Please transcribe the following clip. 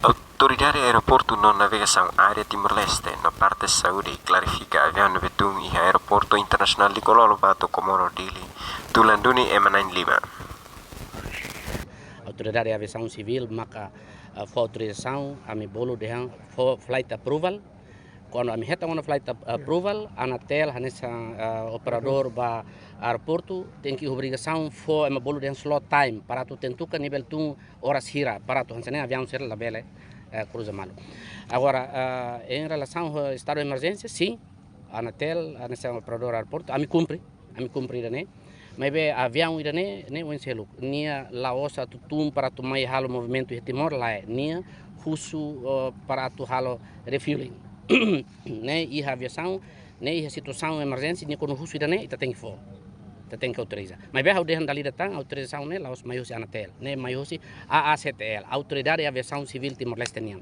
Autoridade Aeroportu Navegação Área Timor-Leste, na parte de saúde, clarifica Aviaun betung Iha Aeroportu Internasional Nicolau lobato Komoro Dili, Tulanduni M9 Lima. Autoridade de Aviação Civil maka for autorização ami bolo dehan for flight approval. Quando ami heta uma flight approval, anatel hanessa operador ba aeroporto tem que obrigação for ami bolo dehan slot time para tu tentukan nível tung horas hira para tu hansane avião ser la bele cruza malo. Agora em relação ao estado de emergência, sim, anatel hanessa operador aeroporto ami cumpre dane. Mas bem, avião irane nem o enselo, nia la osa tu tum para tu mai halo movimento de Timor lá, nia husu para tu halo refueling. Né, Iha aviação, né, Iha situação emergência, nia quando husu irane, ita tem que for, ita tem que autorizar. Mas bem, ao dehan dali datang autorização né, la os maiusi anatel, né, maiusi AACTL, Autoridade de Aviação Civil Timor-Leste nian.